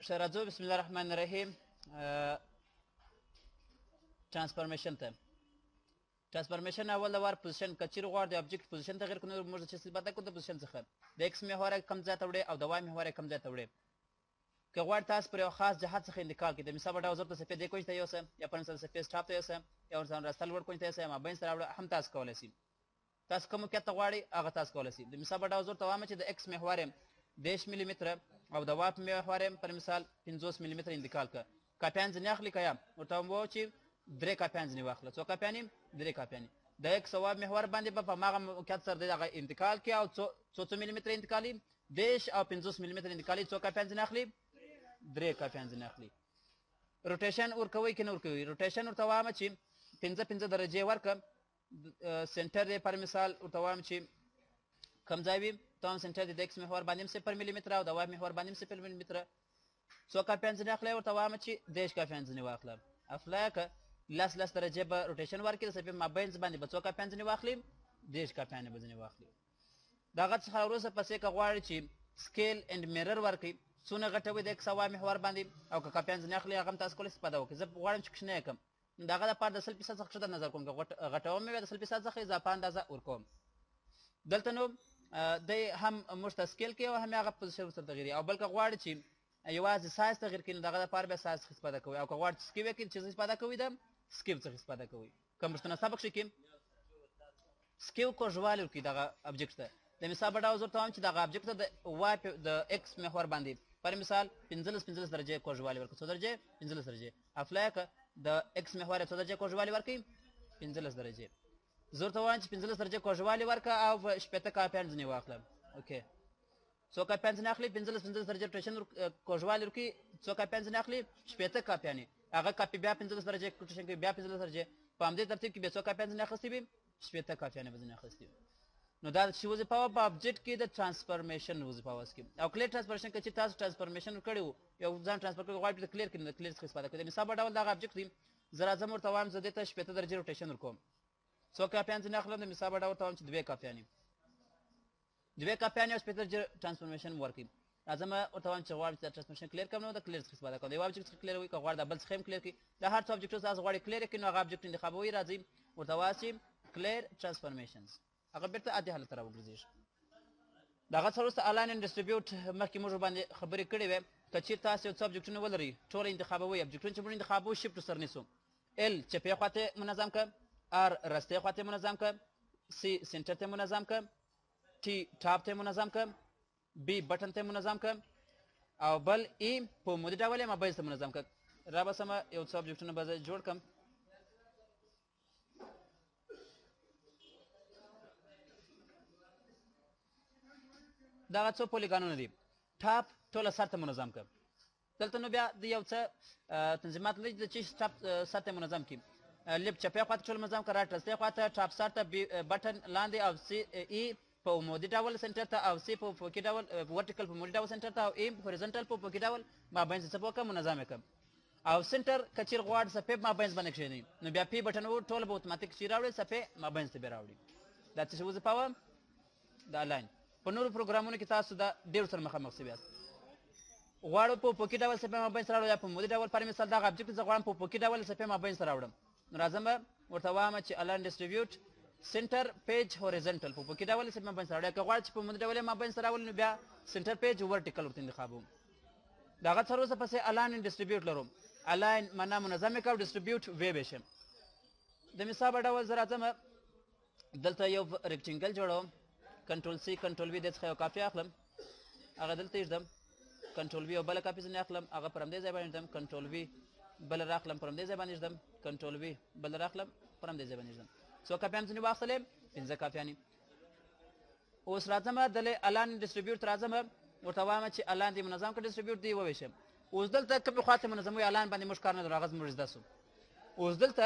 شرازو بسم الله الرحمن الرحیم. ترانسفورمیشن ته ترانسفورمیشن اول د وار پوزیشن کچیر غواړي د ابجیکټ پوزیشن تغیر کنه موږ چې استفاده کوو د پوزیشن څخه د ایکس محور کم ځای ته وړي او د وای محور کم ځای ته وړي. که غواړي تاسو پر یو خاص جهت څخه انتقال کړئ د مثال په ډول زر ته صفحې دې کوی ته یوسه یا پر مثال صفحې سټاپ ته یوسه یا ورسره راستل ور کوی ته یوسه ما بین سره وړه هم تاسو کولای شئ. تاسو کوم کې ته غواړي هغه تاسو کولای شئ. د مثال په ډول زر ته وامه چې د ایکس محور 10 ملي متر او د واپ محور پر مثال 50 ملي متر انتقال کړه. کاپیان ځنه اخلي کیا ورته وو چې 3 کاپیان ځنه واخله. څو کاپیان 3 کاپیان د ایکس او محور باندې په ماغه موقعیت سره دغه انتقال کیا او 100 ملي متر انتقالي 10 او 50 ملي متر انتقالي. څو کاپیان ځنه اخلي 3 کاپیان ځنه اخلي. روټیشن ورکوي کنه ورکوي. روټیشن ورته وامه چې 15 درجه ورکم سنټر دی پر مثال ورته وام چې کم ځای وي تام سنټر دی د ایکس محور باندې 0 ملي متر او د وای محور باندې 0 ملي متر. څو کاپیان ځنه اخلي ورته وامه چې 10 کاپیان ځنه واخله. افلاک لاس درجه به روټیشن ورکړي د صفحې مابین باندې به څو کاپیان ځنه واخلي 10 کاپیان به ځنه واخلي. دغه څخه وروسته پسې که غواړي چې سکیل اند میرر ورکړي څونه غټوي د ایکس او وای محور باندې او که کاپیان ځنه اخلي هغه تاسو کولای استفاده وکړئ. زه غواړم چې کښنه کوم دغه لپاره د 0% څخه ښه نظر کوم که غټوم مې د 0% څخه اضافه اندازه ورکوم. دلته نو د هم موږ سکیل کې او هم هغه پوزیشن سره تغیر او بلکې غواړي چې یوازې سایز تغیر کړي دغه لپاره به سایز استفاده کوي او که غواړي چې سکیو کې چې استفاده کوي د سکیو څخه استفاده کوي. کوم څه سبق شي کې سکیو کوژوال ورکړي دغه ابجیکټ ته. د مثال په ډول زه ورته وایم چې دغه ابجیکټ ته د وای د ایکس محور باندې پر مثال 15 درجه کوژوال ورکړي. څو درجه 15 درجه. افلاک د ایکس محور څو درجه کوژوال ورکړي 15 درجه. زه ورته وایم چې 15 درجه کوژوال ورکړه او 80 کاپیان ځنه واخلم. اوکې څو کاپیان ځنه اخلي 15 درجه روټیشن کوژوال ورکړي. څو کاپیان ځنه اخلي 80 کاپیان هغه کاپی بیا 15 درجه روټیشن کوي بیا 15 درجه په همدې ترتیب کې به څو کاپیان ځنه اخستي وي 80 کاپیان به ځنه اخستي وي. نو دا چې وظیفه په ابجیکټ کې د ترانسفورمیشن وظیفه واسکي او کلیر ترانسفورمیشن کې چې تاسو ترانسفورمیشن کړو یو ځان ترانسفر کړو غواړئ د کلیر کې د کلیر څخه استفاده کوئ. مثال په ډول دا ابجیکټ دی زه راځم ورته وایم زه دې ته 80 درجه روټیشن ورکوم. څو کاپیان ځنه اخلم د مثال په ډول ورته وایم چې 2 کاپیان 2 کاپیان او 80 درجه ترانسفورمیشن ورکړي. راځم ورته وایم چې غواړم چې ترانسفورمیشن کلیر کوم نو د کلیر څخه استفاده کوم. یو ابجیکټ څخه کلیر وي که غواړئ د بل څخه هم کلیر کړئ. د هر څو ابجیکټ تاسو غواړئ کلیر کړئ نو هغه ابجیکټ انتخابوي راځي ورته واسي کلیر ترانسفورمیشنز هغه بیرته عادي حالت ته راوګرځي. دغه څه وروسته الاین اند ډسټریبیوټ مخکې موږ باندې خبرې کړې وې. که چېرې تاسو یو څه ابجیکټونه ولرئ ټول انتخابوئ. ابجیکټونه چې موږ انتخابوو شفټ سره نیسو. ال چپې خواته منظم کړه. ار رستې خواته منظم کړه. سی سنټر ته منظم کړه. ټي ټاپ ته منظم کړه. بی بټن ته منظم کړه او بل ای په مودي ډول ما به منظم کړه. را به سم یو څه ابجیکټونه به جوړ کړم. دغه څو پولیګانونه دي. ټاپ ټوله سر ته منظم کړه. دلته نو بیا د یو څه تنظیمات لري چې ټاپ سر ته منظم کړي. لیب چپې خواته ټول منظم کړه. راټ رستې خواته ټاپ سر ته بټن لاندې او سی ای په عمودي ډول سنټر ته او سی په افقي ډول ورټیکل په عمودي ډول سنټر ته او ای هوریزونټل په افقي ډول مابین څه وکړم منظم کړم. او سنټر کچیر غواړ صفحې مابین باندې کښېني نو بیا پی بټن و ټول به اتوماتیک چې راوړي صفحې مابین ته به راوړي. دا څه وظیفه وه د الاین. په نورو پروګرامونو کې تاسو دا ډېر سره مخامخ شوي یاست. غواړو په افقي ډول صفحې مابین سره راوړو یا په عمودي ډول. پر مثال دغه ابجیکټ زه غواړم په افقي ډول صفحې مابین سره راوړم. نو راځم به ورته وایم چې الاین ډسټریبیوټ سنټر پیج هوریزونټل په افقي ډول صفحې مابین سره راوړی. که غواړئ چې په عمودي ډول یې مابین سره راولو نو بیا سنټر پیج ورټیکل ورته انتخابوم. د هغه څخه وروسته پسې الاین ډسټریبیوټ لرو. الاین معنا منظم یې کړو ډسټریبیوټ ویې به شم. د مثال په ډول زه راځم دلته یو ریکټینګل جوړوم. کنټرول سی کنټرول وی د څخه یو کاپي اخلم هغه دلته ایږدم. کنټرول وی او بله کاپي ځینې اخلم هغه پر همدې ځای باندې ایږدم. کنټرول وی بله راخلم پر همدې ځای باندې ایږدم. کنټرول وی بله راخلم پر همدې ځای باندې ایږدم. څو کاپیان ځینې واخیستلې 15 کاپیانې. اوس راځم دلې الاین ډسټریبیوټ راځم ورته وایم چې الاین دې منظم کړه ډسټریبیوټ دې وویشم. اوس دلته کومې خواته منظموي الاین باندې موږ کار نه لرو هغه زموږ زده سو. اوس دلته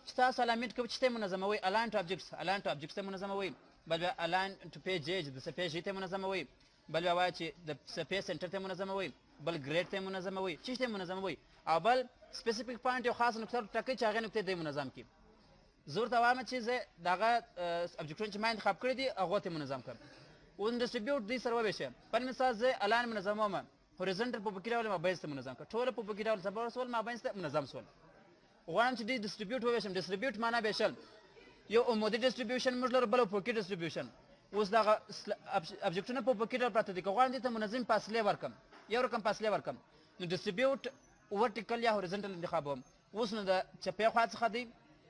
چې تاسو الاینمنټ کوئ چې ته منظموئ الاین ټو ابجیکټس الاین ټو ابجیکټس ته منظموئ. بل بیا الاین ټو پیج ایج د صفحې ژۍ ته منظموئ. بل بیا وایي چې د صفحې سنټر ته منظموئ. بل ګریډ ته منظموئ. چی ته منظموئ او بل سپیسیفیک پوینټ یو خاص نقطه ټاکئ چې هغې نقطې دې منظم کړي. زه ورته وایم چې زه دغه ابجیکټونه چې ما انتخاب کړي دي هغو ته منظم کړم. اوس ډسټریبیوټ دې سره وویشم. پر مثال زه الاین منظموم هوریزونټل په افقي ډول مابینځ ته منظم کړه ټوله په افقي ډول څلور سول مابینځ ته منظم سول غواړم چې دې ډسټریبیوټ وویشم ډسټریبیوټ معنا ویشل یو عمودي ډسټریبیوشن موږ لرو بل افقي ډسټریبیوشن اوس دغه ابجکټونه په افقي ډول پراته دي که غواړم دې ته منظم فاصلې ورکړم یو رقم فاصلې ورکړم نو ډسټریبیوټ ورټیکل یا هوریزونټل انتخابوم اوس نو د چپې خوا څخه دی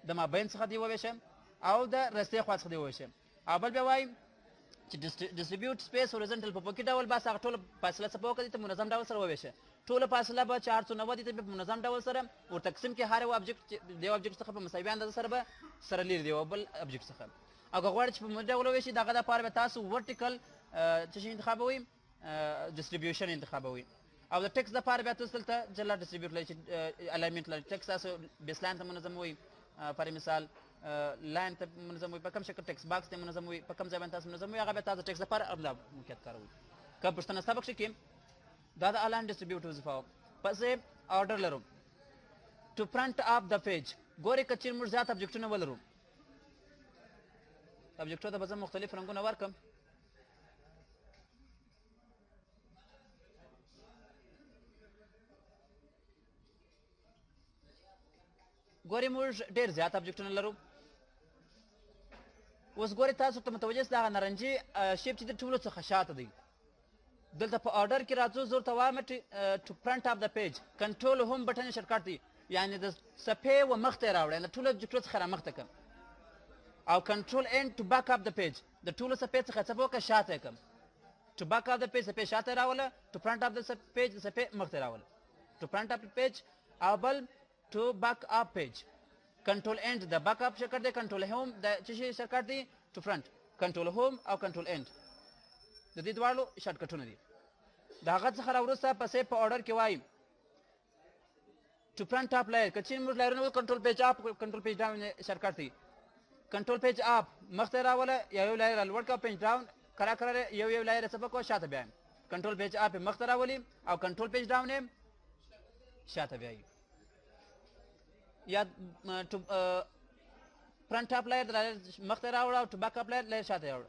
د مابین څخه دی وویشم او د رستې خوا څخه دی وویشم او بل بیا وایم چې ډسټریبیوټ سپیس هوریزونټل په افقي ډول بس هغه ټوله فاصله څه په وکړي ته منظم ډول سره وویشه ټوله فاصله به 490 دي ته په منظم ډول سره ور تقسیم کې هر یو ابجکټ د یو ابجکټ څخه په مساوي اندازه سره به سره لري دی او بل ابجکټ څخه او که غواړئ چې په مدې ډول وویشي دغه دپاره به تاسو ورټیکل څه شي انتخابوئ ډسټریبیوشن انتخابوئ او د ټکس دپاره بیا تاسو دلته جلا ډسټریبیوټ لري چې الاینمنټ لري ټکس تاسو بیسلاین ته منظموئ پر مثال لاین ته منظموئ په کوم شکل ټکس باکس ته منظموئ په کوم ځای باندې تاسو منظموئ هغه بیا تاسو ټکس دپاره ابلا موقعیت کاروئ که پوښتنه ستا پکښې کې دا د الاین ډسټریبیوټ وظیفه وه پسې آرډر لرو ټو فرنټ اف د پیج ګورئ که چېرې موږ زیات ابجکټونه ولرو ابجکټو ته به زه مختلف رنګونه ورکړم ګورئ موږ ډېر زیات ابجکټونه لرو اوس ګورئ تاسو ته متوجه است دغه نارنجي شیپ چې د ټولو څخه شاته دی دلته په آرډر کې راځو زه ورته وایم ټو فرنټ اف د پیج کنټرول هوم بټن یې شرکټ دی یعنې د صفحې و مخ ته یې راوړی د ټولو ابجکټو څخه رامخته کړم او کنټرول ان ټو بیک اپ د پیج د ټولو صفحې څخه څه وکړه شاته یې کړم ټو بیک اپ د پیج صفحې شاته یې راوله ټو فرنټ اپ د پیج د صفحې مخ ته یې راوله ټو فرنټ اپ د پیج او بل ټو بیک اپ پیج کنټرول اند د بیک اپ شرکټ دی کنټرول هوم د څه شي شرکټ دی ټو فرنټ کنټرول هوم او کنټرول اند د دې دواړو شارټکټونه دي د هغه څخه راوروسته پسې په آرډر کې وایي ټو فرنټ اپ لایر که چېرې موږ لایرونه کنټرول پیج اپ کنټرول پیج ډاون شارټکټ دی کنټرول پیج اپ مخ ته راوله یو لایر رالوړ کړه پیج ډاون کرا کرا یو لایر څه پکو شاته بیایم کنټرول پیج اپ مخ ته راولي او کنټرول پیج ډاون یې شاته بیایي یا فرنټ اپ لایر مخ ته راوړه او ټو بیک اپ لایر شاته راوړه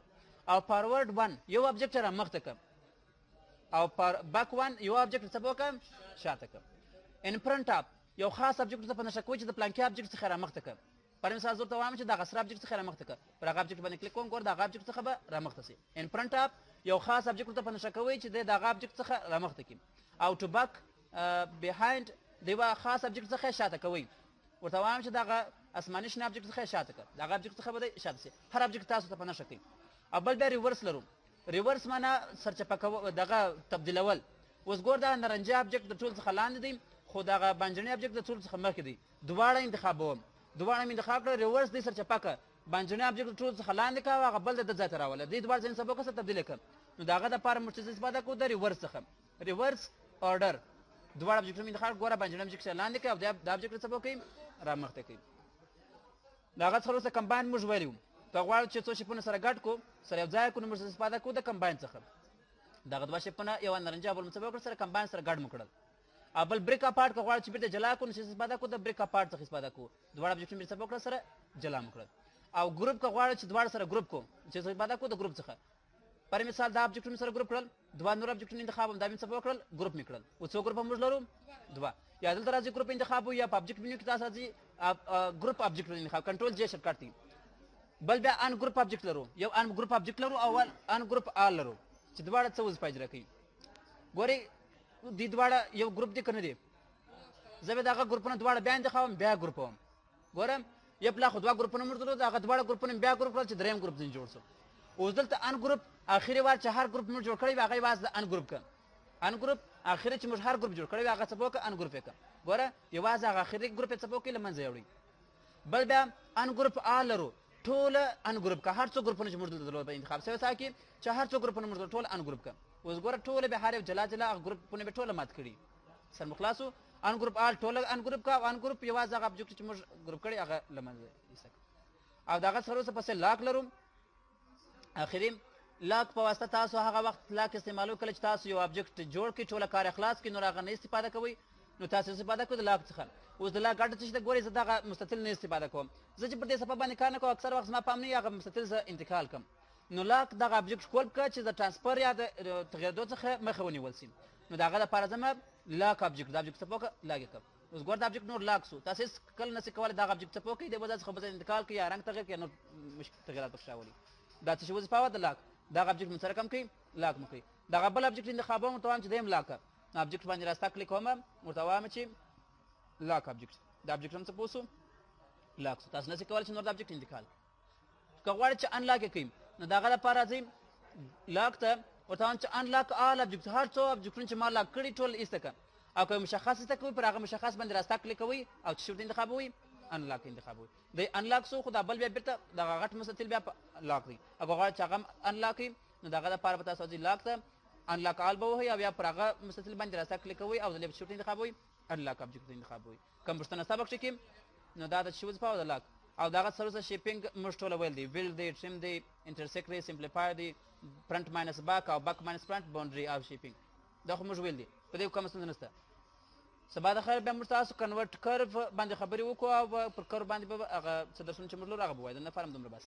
او فارورډ 1 یو ابجکټ را مخ ته کړم او بیک 1 یو ابجکټ څه وکړم شاته کړم ان فرنټ اپ یو خاص ابجکټ ته په نښه کوئ چې د پلانکي ابجکټ څخه را مخ ته کړم پر مثال زه ورته وایم چې دغه سره ابجکټ څخه را مخ ته کړه پر هغه ابجکټ باندې کلیک کوم ګوره دغه ابجکټ څخه به را مخ ته سي ان فرنټ اپ یو خاص ابجکټ ته په نښه کوئ چې د دغه ابجکټ څخه را مخ ته کړي او ټو بیک بیهایند د یوه خاص ابجکټ څخه شاته کوئ ورته وایم چې دغه اسماني شنه ابجکټ څخه شاته کړه دغه ابجکټ څخه به شاته سي هر ابجکټ تاسو ته په نښه کوي او بل بیا ریورس لرو ریورس معنا سرچپه کول دغه تبدیلول اوس ګور دا نارنجي ابجکټ د ټول څخه لاندې دی خو دغه بانجاني ابجکټ د ټول څخه مخکې دی دواړه انتخابوم دواړه مې انتخاب کړه ریورس دی سرچپه کړه بانجاني ابجکټ د ټول څخه لاندې کړه هغه بل د ځای ته راوله دې دواړه ځای سبا څه تبدیل کړم نو دغه دپاره موږ څه استفاده کوو د ریورس څخه ریورس آرډر دواړه ابجکټونه مې انتخاب ګوره بانجاني ابجکټ لاندې کړه او دا ابجکټ څه کوي را مخته کوي د هغه څخه وروسته کمباین موږ ویلي وو که غواړو چې څو شیپونه سره ګډ کړو سره یو ځای کړو نو موږ استفاده کوو د کمباین څخه دغه دوه شیپونه یو نارنجي او بل څه وکړل سره کمباین سره ګډ مو کړل او بل بریک اپارټ که غواړو چې بیرته جلا کړو نو چې استفاده کوو د بریک اپارټ څخه استفاده کوو دواړه ابجکټونه بیرته څه وکړل سره جلا مو کړل او ګروپ که غواړو چې دواړه سره ګروپ کړو چې استفاده کوو د ګروپ څخه پر مثال دا ابجکټونه سره ګروپ کړل دوه نور ابجکټونه انتخابوم دا مې څه وکړل ګروپ مې کړل او څو ګروپه موږ لرو دوه یا دلته راځي ګروپ انتخابو یا په ابجکټ منیو کې تاسو راځي ګروپ ابجکټ انتخاب کنټرول جے شرکټ دی بل بیا ان ګروپ ابجکټ لرو یو ان ګروپ ابجکټ لرو او ان ګروپ آل لرو چې دواړه څه وظیفه اجرا کوي ګورئ دې دواړه یو ګروپ دی که نه دی زه به دغه ګروپونه دواړه بیا انتخابوم بیا ګروپوم ګورم یو پلا خو دوه ګروپونه موږ درلود هغه دواړه ګروپونه بیا ګروپ کړل چې دریم ګروپ ځینې جوړ شو اوس دلته ان ګروپ اخري وار چې هر ګروپ موږ جوړ کړی وي هغه یوازې د ان ګروپ کړه ان ګروپ اخري چې موږ هر ګروپ جوړ کړی وي هغه څه به وکړه ان ګروپ یې کړه ګوره یوازې هغه اخري ګروپ یې څه به وکړي له منځه یې وړي بل بیا ان ګروپ آل لرو ټوله ان ګروپ که هر څو ګروپونه چې موږ دلته درلود به انتخاب شوی ساکي چې هر څو ګروپونه موږ ټول ان ګروپ کړه اوس ګوره ټوله به هر یو جلا جلا هغه ګروپونه به ټوله مات کړي سر مو خلاصو ان ګروپ آل ټوله ان ګروپ کا ان ګروپ یوازې هغه ابجکټ چې موږ ګروپ کړی هغه له منځه ایسته او دغه څخه وروسته پسې لاک لرو اخري لاک په واسطه تاسو هغه وخت لاک استعمالوئ کله چې تاسو یو ابجکټ جوړ کړئ ټوله کار اخلاص کړئ نور هغه نه استفاده کوئ نو تاسو استفاده کوئ د لاک څخه اوس د لاک ګټه څه ده ګورئ زه دغه مستطیل نه استفاده کوم زه چې پر دې صفحه باندې کار نه کوم اکثر وخت زما پام نه وي هغه مستطیل زه انتقال کړم نو لاک دغه ابجکټ کول کړه چې د ټرانسفر یا د تغیرېدو څخه مخه ونیول شي نو د هغه دپاره ځم لاک آبجکټ د آبجکټ څپو که لاګ یې کړم اوس ګوره د آبجکټ نور لاک سو تاسې هېڅ کله نسي کولی دغه آبجکټ څپو کوي دی به داسې خو به انتقال کوي یا رنګ تغیر کوي یا نور تغیرات پکښې راولي دا څه شي وظیفه وه د لاک دغه آبجکټ مو سره کم کوي لاک مو کوي دغه بل آبجکټ انتخابوم ورته وایم چې دی هم لاک نو آبجکټ باندې راسته کلیک کوم ورته وایم چې لاک آبجکټ د آبجکټ هم څه پوه سو لاک سو تاسو نسي کولی چې نور د آبجکټ انتقال که غواړئ چې انلاک یې کوئ نو د هغه لپاره ځئ لاک ته ورته وایم چې انلاک آل آبجکټ هر څو آبجکټونه چې ما لاک کړي ټول ایسته کړه او که مشخص ایسته کوئ پر هغه مشخص باندې راسته کلیک کوئ او چې شي ورته انتخابوئ انلاک انتخابوئ دی انلاک سو خو دا بل بیا بیرته دغه غټ مستطیل بیا لاک دی او که غواړئ چې هغه انلاک کړي نو د هغه لپاره به تاسو ځئ لاک ته انلاک آل به وهئ او بیا پر هغه مستطیل باندې راسته کلیک کوئ او د لیفټ شي ورته انتخابوئ انلاک آبجکټ انتخابوئ کوم پوښتنه ستا بکښې کړي نو دا د څه وظیفه او د لاک او دغه سره شیپینګ موږ ټوله ویل دی ویل دی ټریم دی انټرسیکټ دی سمپلیفایر دی فرنٹ ماینس باک او باک ماینس فرنٹ باونډري او شیپینګ دا خو موږ ویل دی په دې کومه ستونزه نشته سبا د خیر بیا موږ تاسو کنورټ کرو باندې خبرې وکړو او پر کرو باندې به هغه څه درسونه چې موږ لرو هغه به وایو د نه فارم دومره بس